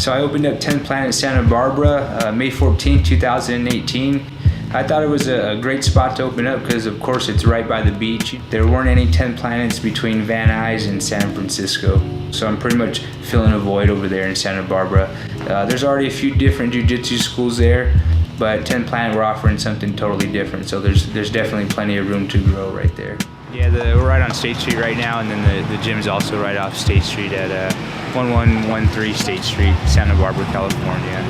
So I opened up 10 Planet Santa Barbara May 14, 2018. I thought it was a great spot to open up because of course it's right by the beach. There weren't any 10 Planets between Van Nuys and San Francisco. So I'm pretty much filling a void over there in Santa Barbara. There's already a few different jiu-jitsu schools there, but 10 Planet, we're offering something totally different. So there's definitely plenty of room to grow right there. Yeah, we're right on State Street right now, and then the gym's also right off State Street at 1113 State Street, Santa Barbara, California.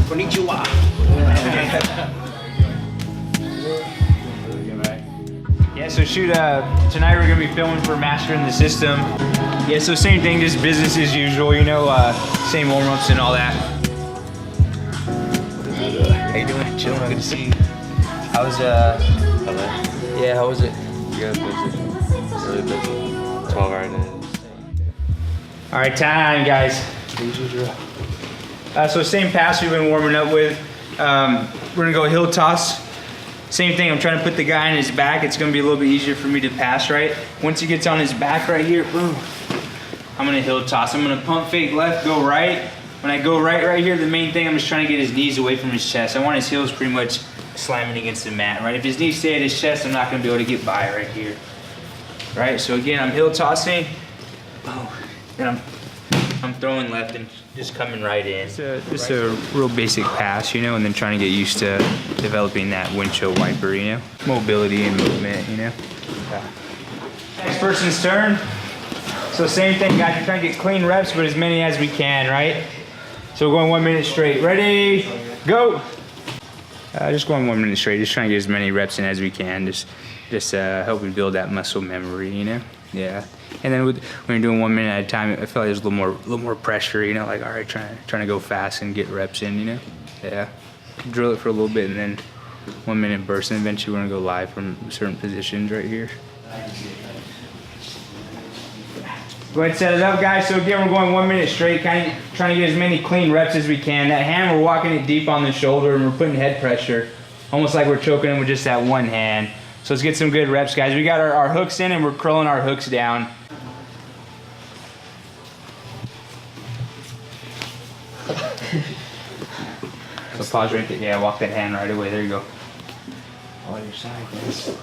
Konnichiwa. Yeah, so shoot, tonight we're gonna be filming for Mastering the System. Yeah, so same thing, just business as usual, you know, same warm-ups and all that. How you doing? Chilling, good to see you. How was, yeah, how was it? Yeah, busy. Really busy. 12-hour days. All right, time, guys. So same pass we've been warming up with. We're gonna go heel toss. Same thing, I'm trying to put the guy on his back. It's gonna be a little bit easier for me to pass right. Once he gets on his back right here, boom, I'm gonna heel toss. I'm gonna pump fake left, go right. When I go right here, the main thing, I'm just trying to get his knees away from his chest. I want his heels pretty much slamming against the mat, right? If his knees stay at his chest, I'm not gonna be able to get by right here. Right, so again, I'm heel tossing, boom, and I'm throwing left and just coming right in. It's a real basic pass, you know, and then trying to get used to developing that windshield wiper, you know, mobility and movement, you know. Next person's turn. So same thing, guys. We're trying to get clean reps, but as many as we can, right? So we're going 1 minute straight. Ready, go. Just going 1 minute straight. Just trying to get as many reps in as we can. Just helping build that muscle memory, you know. Yeah. And then when you're doing 1 minute at a time, I feel like there's a little more pressure, you know, like, all right, trying to go fast and get reps in, you know. Yeah. Drill it for a little bit and then 1 minute burst, and eventually we're gonna go live from certain positions right here. Go ahead and set it up, guys. So again, we're going 1 minute straight, kind of trying to get as many clean reps as we can. That hand, we're walking it deep on the shoulder and we're putting head pressure, almost like we're choking him with just that one hand. So let's get some good reps, guys. We got our hooks in and we're curling our hooks down. So pause right there. Yeah, walk that hand right away. There you go. On your side, guys.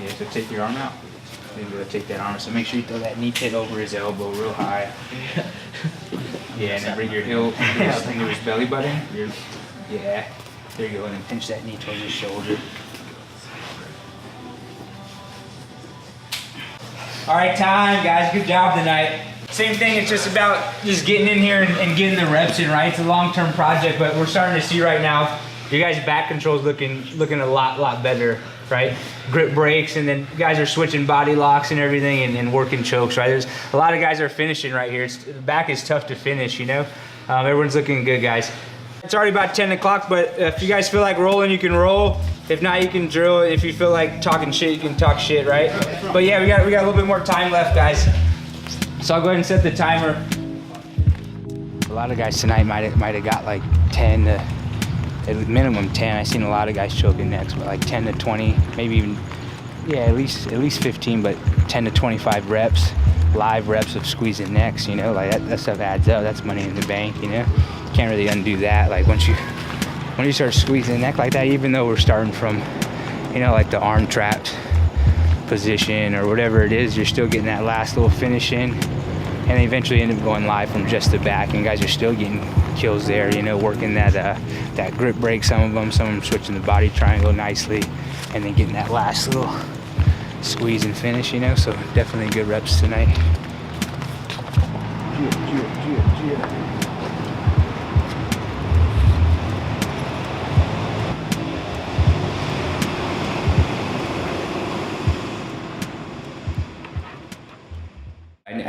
Yeah, so take your arm out. Maybe take that arm. So make sure you throw that knee pit over his elbow real high. Yeah, and then bring your heel into his belly button. Yeah, there you go, and then pinch that knee towards his shoulder. All right, time, guys. Good job tonight. Same thing, it's just about just getting in here and getting the reps in, right? It's a long-term project, but we're starting to see right now, your guys' back control's looking a lot better, right? Grip breaks, and then guys are switching body locks and everything and working chokes, right? There's a lot of guys are finishing right here. The back is tough to finish, you know? Everyone's looking good, guys. It's already about 10 o'clock, but if you guys feel like rolling, you can roll. If not, you can drill. If you feel like talking shit, you can talk shit, right? But yeah, we got a little bit more time left, guys. So I'll go ahead and set the timer. A lot of guys tonight might have got like 10 to, at minimum 10. I've seen a lot of guys choking necks, but like 10 to 20, maybe even, yeah, at least 15, but 10 to 25 reps, live reps of squeezing necks, you know, like that stuff adds up. That's money in the bank, you know. Can't really undo that. Like when you start squeezing the neck like that, even though we're starting from, you know, like the arm trapped position or whatever it is, you're still getting that last little finish in, and eventually end up going live from just the back, and guys are still getting kills there, you know, working that grip break, some of them switching the body triangle nicely, and then getting that last little squeeze and finish, you know. So definitely good reps tonight.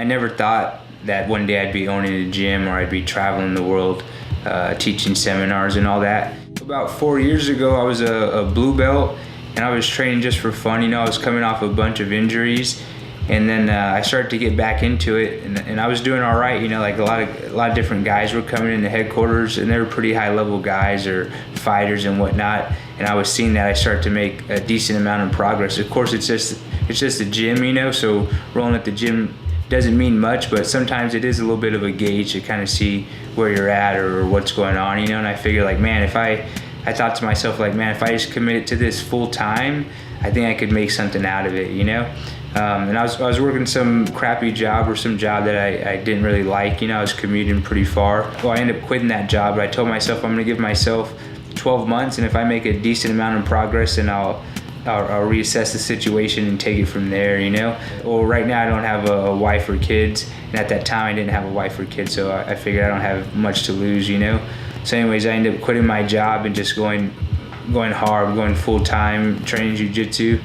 I never thought that one day I'd be owning a gym or I'd be traveling the world, teaching seminars and all that. About 4 years ago, I was a blue belt, and I was training just for fun. You know, I was coming off a bunch of injuries, and then I started to get back into it, and I was doing all right. You know, like a lot of different guys were coming into headquarters, and they were pretty high level guys or fighters and whatnot. And I was seeing that I started to make a decent amount of progress. Of course, it's just a gym, you know, so rolling at the gym doesn't mean much, but sometimes it is a little bit of a gauge to kind of see where you're at or what's going on, you know. And I figured, like, man, if I thought to myself, like, man, if I just committed to this full time, I think I could make something out of it, you know. And I was working some crappy job or some job that I didn't really like, you know. I was commuting pretty far. Well, I ended up quitting that job, but I told myself I'm gonna give myself 12 months, and if I make a decent amount of progress, then I'll reassess the situation and take it from there, you know. Well, right now I don't have a wife or kids, and at that time I didn't have a wife or kids, so I figured I don't have much to lose, you know. So anyways, I ended up quitting my job and just going hard, going full time, training jiu-jitsu,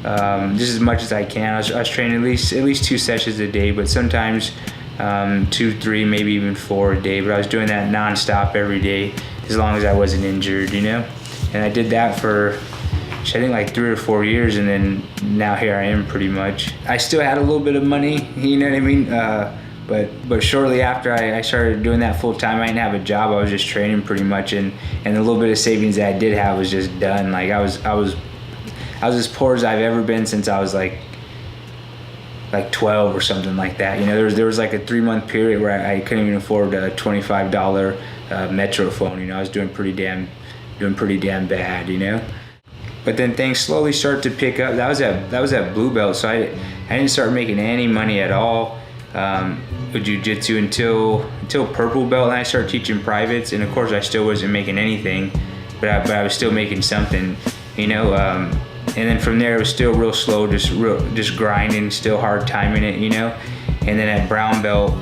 just as much as I can. I was training at least 2 sessions a day, but sometimes 2, 3, maybe even 4 a day. But I was doing that nonstop every day, as long as I wasn't injured, you know. And I did that for, I think, like 3 or 4 years, and then now here I am pretty much. I still had a little bit of money, you know what I mean? But shortly after I started doing that full time, I didn't have a job. I was just training pretty much, and the little bit of savings that I did have was just done. Like I was as poor as I've ever been since I was like 12 or something like that. You know, there was like a 3-month period where I couldn't even afford a $25 Metro phone. You know, I was doing pretty damn bad, you know. But then things slowly start to pick up. That was at blue belt, so I didn't start making any money at all with jiu-jitsu until purple belt, and I started teaching privates. And of course, I still wasn't making anything, but I was still making something, you know. And then from there, it was still real slow, just grinding, still hard timing it, you know. And then at brown belt,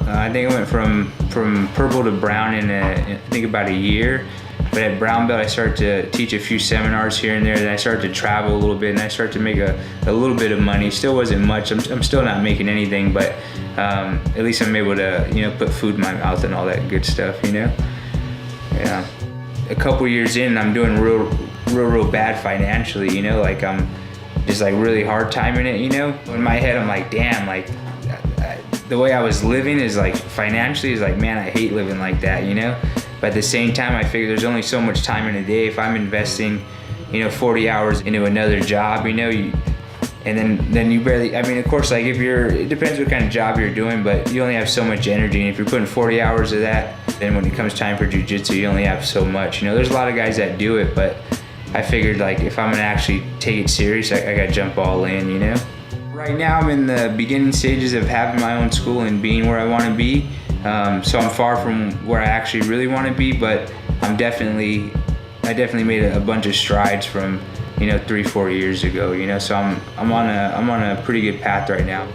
I think I went from purple to brown in I think about a year. But at brown belt, I started to teach a few seminars here and there. Then I started to travel a little bit, and I started to make a little bit of money. Still wasn't much. I'm still not making anything, but at least I'm able to, you know, put food in my mouth and all that good stuff, you know. Yeah. A couple years in, I'm doing real bad financially, you know. Like I'm just like really hard timing it, you know. In my head, I'm like, damn, like the way I was living is like financially is like, man, I hate living like that, you know. But at the same time, I figure there's only so much time in a day. If I'm investing, you know, 40 hours into another job, you know, and then you barely, I mean, of course, like it depends what kind of job you're doing, but you only have so much energy. And if you're putting 40 hours of that, then when it comes time for jiu-jitsu, you only have so much. You know, there's a lot of guys that do it, but I figured, like, if I'm gonna actually take it serious, I gotta jump all in, you know? Right now, I'm in the beginning stages of having my own school and being where I wanna be. So I'm far from where I actually really want to be, but I definitely made a bunch of strides from, you know, 3-4 years ago, you know. So I'm on a pretty good path right now.